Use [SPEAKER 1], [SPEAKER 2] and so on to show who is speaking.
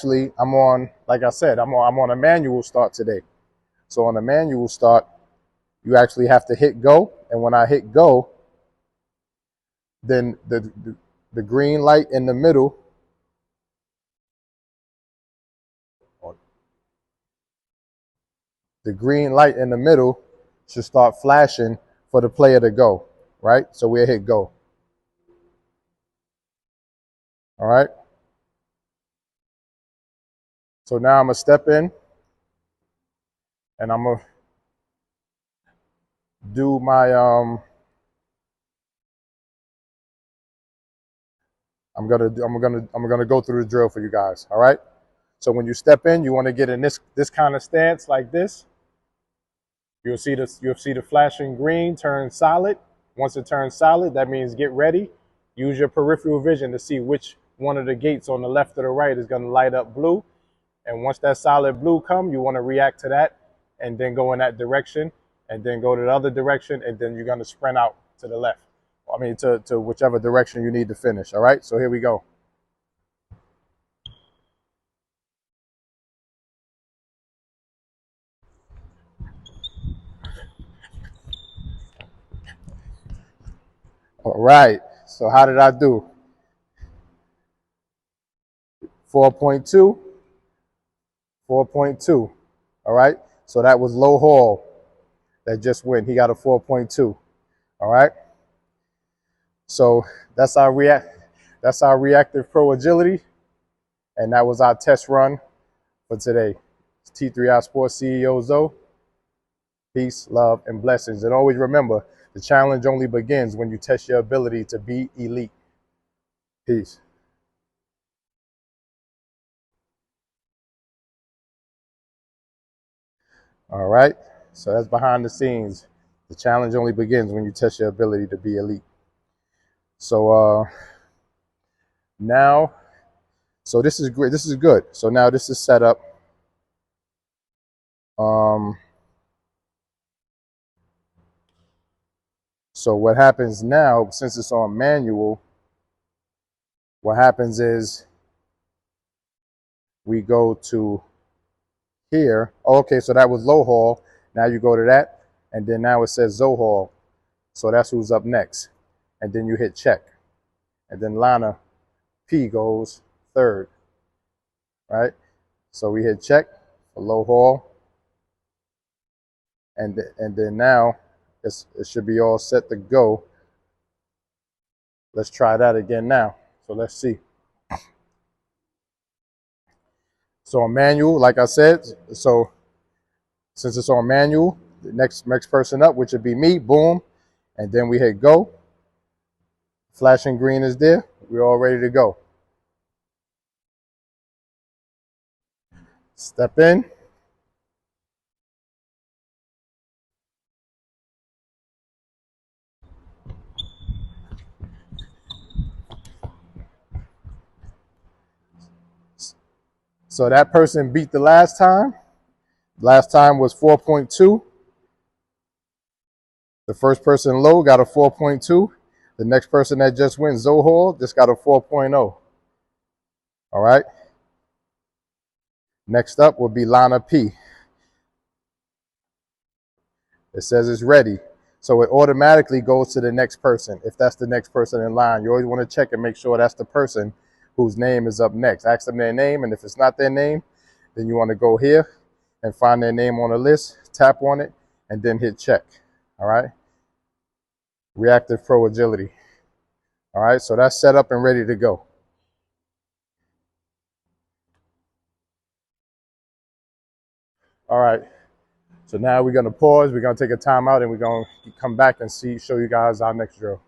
[SPEAKER 1] Actually, I'm on, like I said, I'm on a manual start today. So on a manual start, you actually have to hit go. And when I hit go, then the green light in the middle, the green light in the middle should start flashing for the player to go, right? So we'll hit go. All right. So now I'm gonna step in and I'm gonna do my I'm gonna go through the drill for you guys. All right. So when you step in, you want to get in this kind of stance like this. You'll see the flashing green turn solid. Once it turns solid, that means get ready. Use your peripheral vision to see which one of the gates on the left or the right is going to light up blue. And once that solid blue come, you want to react to that and then go in that direction and then go to the other direction, and then you're going to sprint out to the left. I mean, to whichever direction you need to finish. All right, so here we go. All right, so how did I do? 4.2, 4.2. All right, so that was low haul that just went. He got a 4.2. All right, so that's our reactive pro agility, and that was our test run for today. It's T3i Sports CEO Zoe. Peace, love, and blessings. And always remember, the challenge only begins when you test your ability to be elite. Peace. All right, so that's behind the scenes. The challenge only begins when you test your ability to be elite. So now, so this is great. This is good. So now this is set up. So what happens now, since it's on manual, what happens is we go to here. Okay, so that was low haul. Now you go to that, and then now it says Zohal. So that's who's up next. And then you hit check. And then Lana P goes third. Right? So we hit check for low haul. And then now it should be all set to go. Let's try that again now. So let's see. So on manual, like I said, so since it's on manual, the next person up, which would be me, boom, and then we hit go. Flashing green is there. We're all ready to go. Step in. So that person beat the last time. Last time was 4.2. The first person low got a 4.2. The next person that just went Zohal just got a 4.0. All right. Next up will be Lana P. It says it's ready. So it automatically goes to the next person. If that's the next person in line, you always want to check and make sure that's the person whose name is up next. Ask them their name, and if it's not their name, then you want to go here and find their name on the list, tap on it, and then hit check. All right. Reactive Pro Agility. All right, so that's set up and ready to go. All right, so now we're gonna pause, we're gonna take a time out, and we're gonna come back and show you guys our next drill.